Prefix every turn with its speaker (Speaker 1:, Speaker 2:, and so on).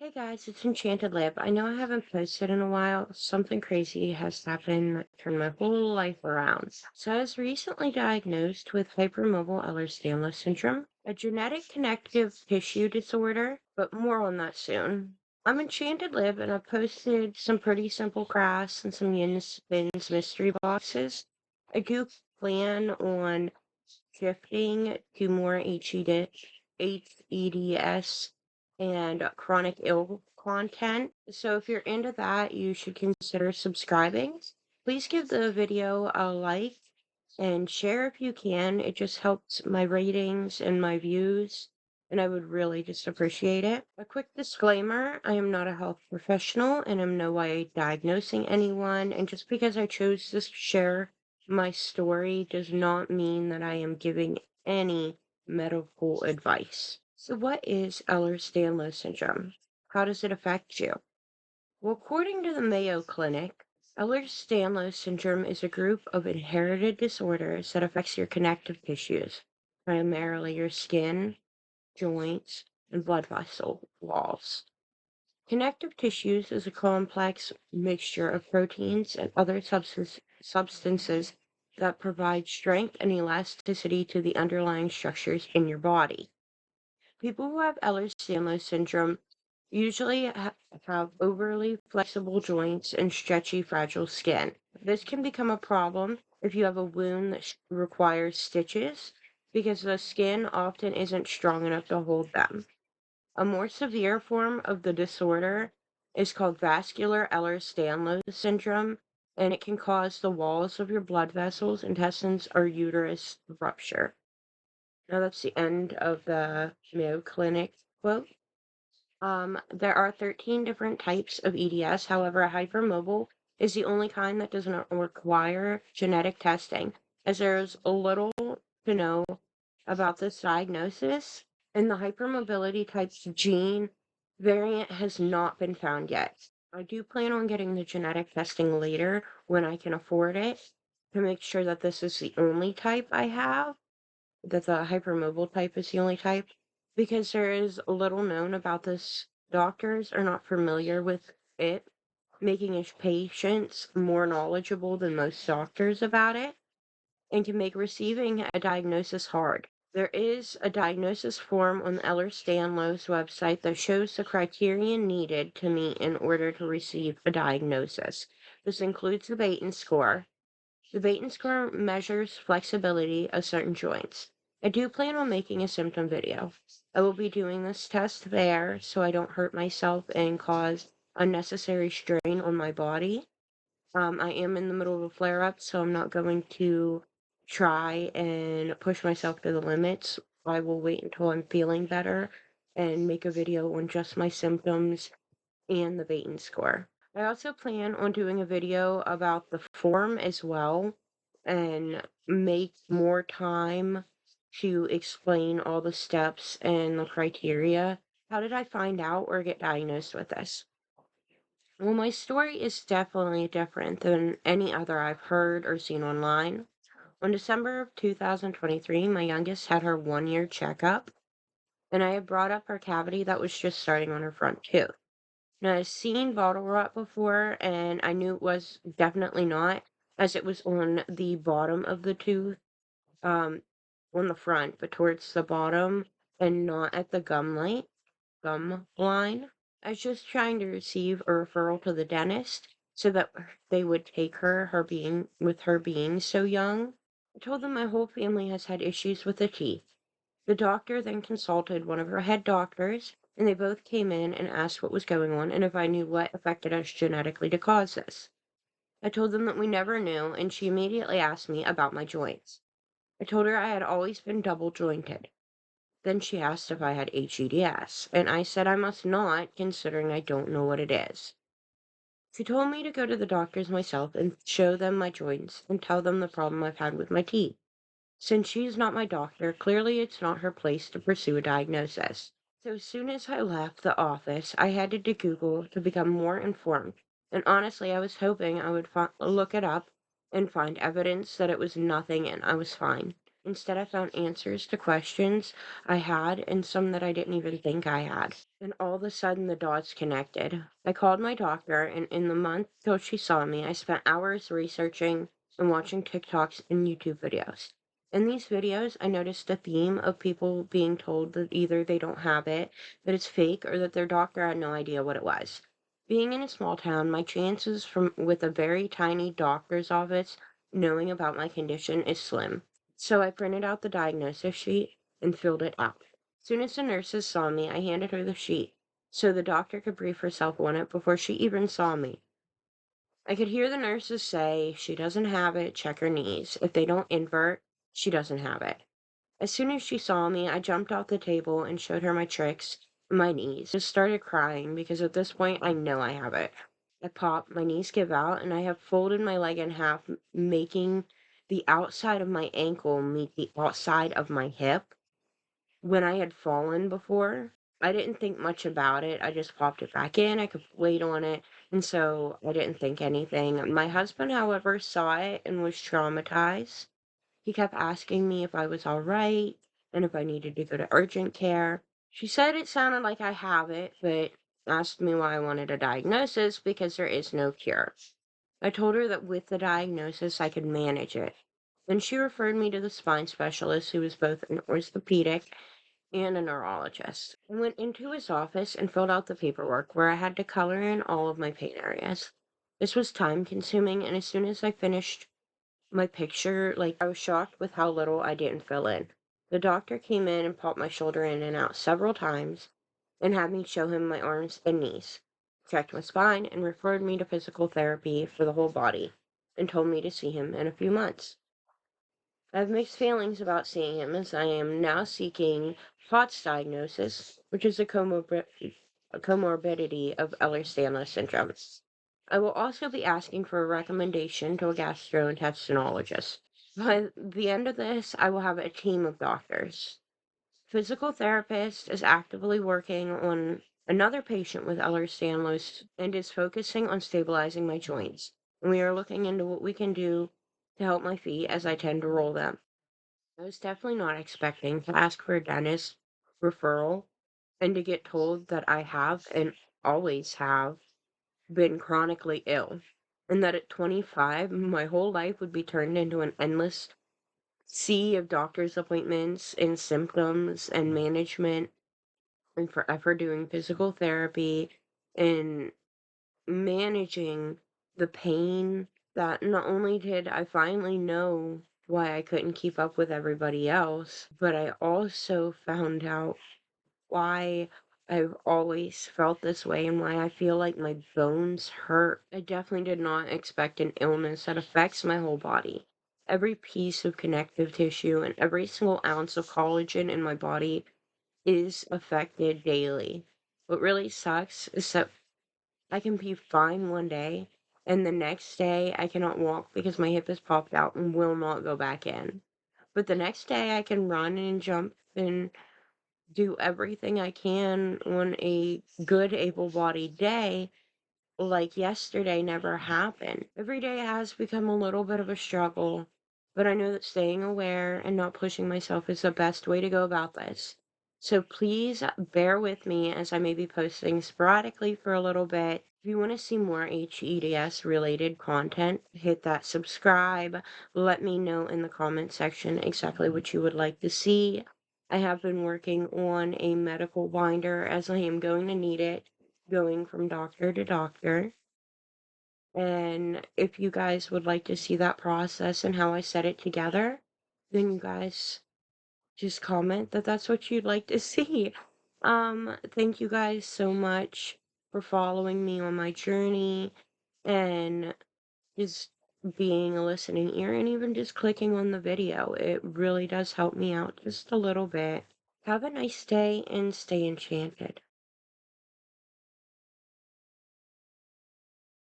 Speaker 1: Hey guys, it's Enchanted Lib. I know I haven't posted in a while. Something crazy has happened that turned my whole life around. So I was recently diagnosed with hypermobile Ehlers-Danlos syndrome, a genetic connective tissue disorder, but more on that soon. I'm Enchanted Lib and I've posted some pretty simple crafts and some yin spins mystery boxes. I do plan on shifting to more hEDS and chronic ill content. So if you're into that, you should consider subscribing. Please give the video a like and share if you can. It just helps my ratings and my views, and I would really just appreciate it. A quick disclaimer, I am not a health professional and I'm no way diagnosing anyone, and just because I chose to share my story does not mean that I am giving any medical advice. So what is Ehlers-Danlos syndrome? How does it affect you? Well, according to the Mayo Clinic, Ehlers-Danlos syndrome is a group of inherited disorders that affects your connective tissues, primarily your skin, joints, and blood vessel walls. Connective tissues is a complex mixture of proteins and other substances that provide strength and elasticity to the underlying structures in your body. People who have Ehlers-Danlos syndrome usually have overly flexible joints and stretchy, fragile skin. This can become a problem if you have a wound that requires stitches because the skin often isn't strong enough to hold them. A more severe form of the disorder is called vascular Ehlers-Danlos syndrome, and it can cause the walls of your blood vessels, intestines, or uterus rupture. Now that's the end of the Mayo Clinic quote. There are 13 different types of EDS. However, hypermobile is the only kind that does not require genetic testing, as there's a little to know about this diagnosis, and the hypermobility type's gene variant has not been found yet. I do plan on getting the genetic testing later when I can afford it to make sure that this is the only type I have, that the hypermobile type is the only type, because there is little known about this. Doctors are not familiar with it, making his patients more knowledgeable than most doctors about it, and can make receiving a diagnosis hard. There is a diagnosis form on the Ehlers-Danlos website that shows the criteria needed to meet in order to receive a diagnosis. This includes the Baton score. The Baton score measures flexibility of certain joints. I do plan on making a symptom video. I will be doing this test there so I don't hurt myself and cause unnecessary strain on my body. I am in the middle of a flare up, so I'm not going to try and push myself to the limits. I will wait until I'm feeling better and make a video on just my symptoms and the Baton score. I also plan on doing a video about the form as well and make more time to explain all the steps and the criteria. How did I find out or get diagnosed with this? Well, my story is definitely different than any other I've heard or seen online. On December of 2023, my youngest had her 1 year checkup, and I had brought up her cavity that was just starting on her front tooth. Now, I've seen bottle rot before, and I knew it was definitely not, as it was on the bottom of the tooth, um, on the front, but towards the bottom, and not at the gum line. I was just trying to receive a referral to the dentist so that they would take her being so young. I told them my whole family has had issues with the teeth. The doctor then consulted one of her head doctors, and they both came in and asked what was going on and if I knew what affected us genetically to cause this. I told them that we never knew, and she immediately asked me about my joints. I told her I had always been double jointed. Then she asked if I had hEDS, and I said I must not, considering I don't know what it is. She told me to go to the doctors myself and show them my joints and tell them the problem I've had with my teeth. Since she's not my doctor, clearly it's not her place to pursue a diagnosis. So as soon as I left the office, I headed to Google to become more informed. And honestly, I was hoping I would look it up and find evidence that it was nothing and I was fine. Instead, I found answers to questions I had and some that I didn't even think I had. And all of a sudden, the dots connected. I called my doctor, and in the month till she saw me, I spent hours researching and watching TikToks and YouTube videos. In these videos, I noticed a theme of people being told that either they don't have it, that it's fake, or that their doctor had no idea what it was. Being in a small town, my chances from with a very tiny doctor's office knowing about my condition is slim. So I printed out the diagnosis sheet and filled it out. As soon as the nurses saw me, I handed her the sheet so the doctor could brief herself on it before she even saw me. I could hear the nurses say, "She doesn't have it, check her knees. If they don't invert, she doesn't have it." As soon as she saw me, I jumped off the table and showed her my tricks, my knees. Just started crying because at this point I know I have it. I pop, my knees give out, and I have folded my leg in half, making the outside of my ankle meet the outside of my hip. When I had fallen before, I didn't think much about it. I just popped it back in. I could weight on it, and so I didn't think anything. My husband, however, saw it and was traumatized. He kept asking me if I was all right and if I needed to go to urgent care. She said it sounded like I have it, but asked me why I wanted a diagnosis because there is no cure. I told her that with the diagnosis, I could manage it. Then she referred me to the spine specialist, who was both an orthopedic and a neurologist. I went into his office and filled out the paperwork where I had to color in all of my pain areas. This was time consuming, and as soon as I finished my picture, like, I was shocked with how little I didn't fill in. The doctor came in and popped my shoulder in and out several times and had me show him my arms and knees, checked my spine, and referred me to physical therapy for the whole body and told me to see him in a few months. I have mixed feelings about seeing him as I am now seeking POTS diagnosis, which is a comorbidity of Ehlers-Danlos syndrome. I will also be asking for a recommendation to a gastrointestinologist. By the end of this, I will have a team of doctors. Physical therapist is actively working on another patient with Ehlers-Danlos and is focusing on stabilizing my joints. And we are looking into what we can do to help my feet as I tend to roll them. I was definitely not expecting to ask for a dentist referral and to get told that I have and always have been chronically ill, and that at 25, my whole life would be turned into an endless sea of doctor's appointments and symptoms and management, and forever doing physical therapy and managing the pain. That not only did I finally know why I couldn't keep up with everybody else, but I also found out why I've always felt this way and why I feel like my bones hurt. I definitely did not expect an illness that affects my whole body. Every piece of connective tissue and every single ounce of collagen in my body is affected daily. What really sucks is that I can be fine one day, and the next day I cannot walk because my hip has popped out and will not go back in. But the next day I can run and jump and do everything I can on a good, able bodied day, like yesterday never happened. Every day has become a little bit of a struggle, but I know that staying aware and not pushing myself is the best way to go about this. So please bear with me as I may be posting sporadically for a little bit. If you want to see more HEDS related content, hit that subscribe. Let me know in the comment section exactly what you would like to see. I have been working on a medical binder as I am going to need it going from doctor to doctor. And if you guys would like to see that process and how I set it together, then you guys just comment that that's what you'd like to see. Thank you guys so much for following me on my journey and just being a listening ear and even just clicking on the video. It really does help me out just a little bit. Have a nice day and stay enchanted.